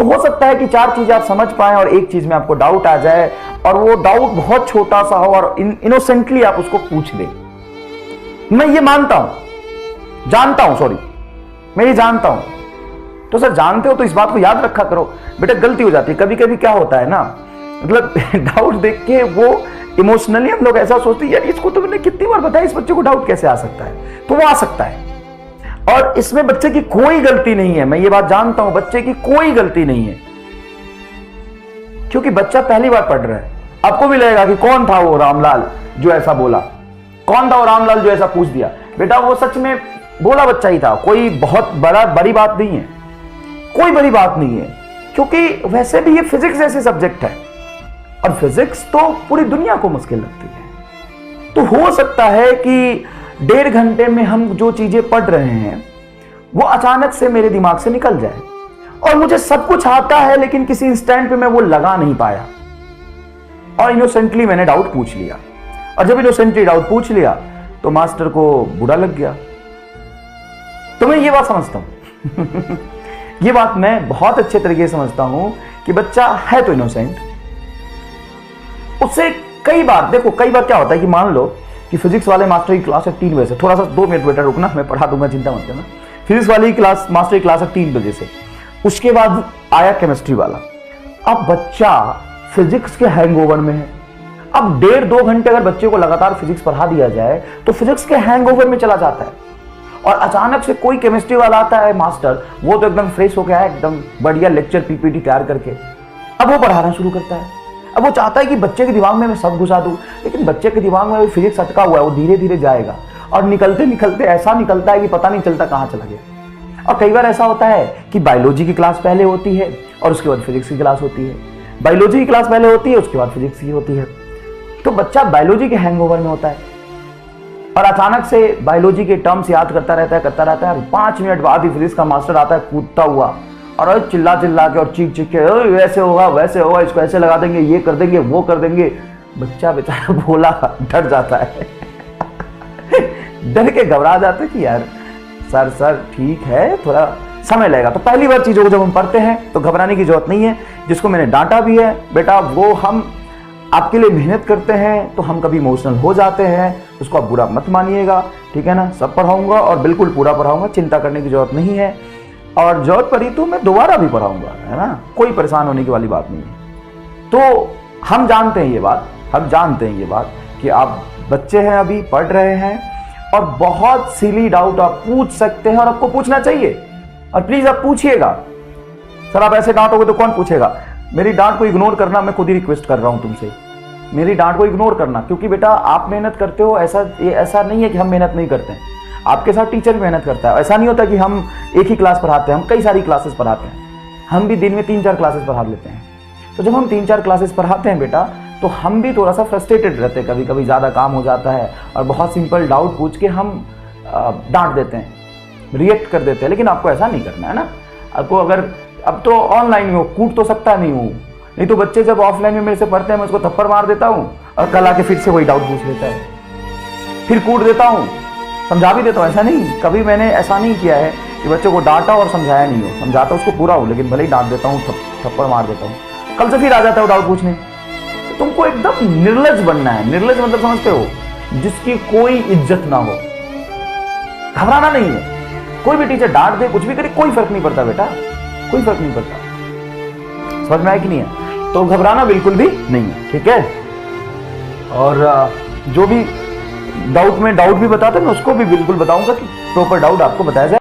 तो हो सकता है कि 4 चीजें आप समझ पाएं और एक चीज में आपको डाउट आ जाए, और वो डाउट बहुत छोटा सा हो और इनोसेंटली आप उसको पूछ लें। मैं ये मानता हूं, जानता हूं, सॉरी, मैं ये जानता हूं। तो सर जानते हो तो इस बात को याद रखा करो। बेटा गलती हो जाती है कभी कभी, क्या होता है ना, मतलब डाउट देख के वो इमोशनली हम लोग ऐसा सोचते हैं यार इसको तो मैंने कितनी बार बताया, इस बच्चे को डाउट कैसे आ सकता है। तो वो आ सकता है, और इसमें बच्चे की कोई गलती नहीं है। मैं ये बात जानता हूं, बच्चे की कोई गलती नहीं है, क्योंकि बच्चा पहली बार पढ़ रहा है। आपको भी लगेगा कि कौन था वो रामलाल जो ऐसा बोला, कौन था वो रामलाल जो ऐसा पूछ दिया। बेटा वो सच में बोला बच्चा ही था, कोई बहुत बड़ी बात नहीं है, कोई बड़ी बात नहीं है, क्योंकि वैसे भी ये फिजिक्स ऐसे सब्जेक्ट है, और फिजिक्स तो पूरी दुनिया को मुश्किल लगती है। तो हो सकता है कि 1.5 घंटे में हम जो चीजें पढ़ रहे हैं वो अचानक से मेरे दिमाग से निकल जाए, और मुझे सब कुछ आता है लेकिन किसी इंस्टेंट पे मैं वो लगा नहीं पाया, और इनोसेंटली मैंने डाउट पूछ लिया। और जब इनोसेंटली डाउट पूछ लिया तो मास्टर को बुरा लग गया। तो मैं ये बात समझता हूं ये बात मैं बहुत अच्छे तरीके से समझता हूं कि बच्चा है तो इनोसेंट, उससे कई बार देखो, कई बार क्या होता है कि मान लो कि फिजिक्स वाले मास्टर की क्लास है 3 बजे से, थोड़ा सा 2 मिनट बेटा रुकना, मैं पढ़ा दूंगा, चिंता मत करना। फिजिक्स वाली क्लास, मास्टर की क्लास है 3 बजे से, उसके बाद आया केमिस्ट्री वाला। अब बच्चा फिजिक्स के हैंगओवर में है। अब 1.5-2 घंटे अगर बच्चे को लगातार फिजिक्स पढ़ा दिया जाए तो फिजिक्स के हैंगओवर में चला जाता है, और अचानक से कोई केमिस्ट्री वाला आता है मास्टर, वो तो एकदम फ्रेश हो गया है, एकदम बढ़िया लेक्चर पीपीटी तैयार करके, अब वो पढ़ाना शुरू करता है। अब वो चाहता है कि बच्चे के दिमाग में मैं सब घुसा दूं, लेकिन बच्चे के दिमाग में फिजिक्स अटका हुआ है, वो धीरे धीरे जाएगा, और निकलते निकलते ऐसा निकलता है कि पता नहीं चलता कहां चला गया। और कई बार ऐसा होता है कि बायोलॉजी की क्लास पहले होती है और उसके बाद फिजिक्स की क्लास होती है, बायोलॉजी की क्लास पहले होती है उसके बाद फिजिक्स की होती है। तो बच्चा बायोलॉजी के हैंगओवर में होता है, और अचानक से बायोलॉजी के टर्म्स याद करता रहता है, और 5 मिनट बाद ही फिजिक्स का मास्टर आता है कूदता हुआ, और चिल्ला चिल्ला के और चीख चीख के वैसे होगा वैसे होगा, इसको ऐसे लगा देंगे, ये कर देंगे वो कर देंगे। बच्चा बेचारा भोला डर जाता है डर के घबरा जाते कि यार सर ठीक है, थोड़ा समय लगेगा। तो पहली बार चीजों को जब हम पढ़ते हैं तो घबराने की जरूरत नहीं है। जिसको मैंने डांटा भी है, बेटा वो हम आपके लिए मेहनत करते हैं तो हम कभी इमोशनल हो जाते हैं, उसको आप बुरा मत मानिएगा, ठीक है ना। सब पढ़ाऊंगा और बिल्कुल पूरा पढ़ाऊंगा, चिंता करने की जरूरत नहीं है, और जरूरत पड़ी तो मैं दोबारा भी पढ़ाऊंगा, है ना, कोई परेशान होने की वाली बात नहीं है। तो हम जानते हैं ये बात, हम जानते हैं ये बात कि आप बच्चे हैं, अभी पढ़ रहे हैं, और बहुत सिली डाउट आप पूछ सकते हैं, और आपको पूछना चाहिए, और प्लीज आप पूछिएगा। सर आप ऐसे डांटोगे तो कौन पूछेगा। मेरी डांट को इग्नोर करना, मैं खुद ही रिक्वेस्ट कर रहा हूं तुमसे, मेरी डांट को इग्नोर करना, क्योंकि बेटा आप मेहनत करते हो, ऐसा नहीं है कि हम मेहनत नहीं करते हैं, आपके साथ टीचर भी मेहनत करता है। ऐसा नहीं होता कि हम एक ही क्लास पढ़ाते हैं, हम कई सारी क्लासेस पढ़ाते हैं, हम भी दिन में 3-4 क्लासेस पढ़ा लेते हैं। तो जब हम 3-4 क्लासेस पढ़ाते हैं बेटा, तो हम भी थोड़ा सा फ्रस्ट्रेटेड रहते हैं, कभी कभी ज़्यादा काम हो जाता है, और बहुत सिंपल डाउट पूछ के हम डांट देते हैं, रिएक्ट कर देते हैं। लेकिन आपको ऐसा नहीं करना है ना। आपको अगर अब तो ऑनलाइन में हो, कूट तो सकता नहीं हूँ, नहीं तो बच्चे जब ऑफलाइन में मेरे से पढ़ते हैं मैं उसको थप्पड़ मार देता हूँ, और कल आके फिर से वही डाउट पूछ लेता है, फिर कूट देता हूँ, समझा भी देता हूँ। ऐसा नहीं, कभी मैंने ऐसा नहीं किया है कि बच्चों को डांटा और समझाया नहीं हो, समझाता उसको पूरा हो, लेकिन भले ही डांट देता हूँ, थप्पड़ मार देता हूँ, कल से फिर आ जाता है डाउट पूछने। तो तुमको एकदम निर्लज बनना है। निर्लज मतलब समझते हो, जिसकी कोई इज्जत ना हो। घबराना नहीं है, कोई भी टीचर डांट दे, कुछ भी करे, कोई फर्क नहीं पड़ता बेटा, कोई फर्क नहीं पड़ता। समझ में आया कि नहीं है। तो घबराना बिल्कुल भी नहीं है, ठीक है। और जो भी डाउट में डाउट भी बताते हैं, मैं उसको भी बिल्कुल बताऊंगा कि प्रॉपर डाउट आपको बताया जाए।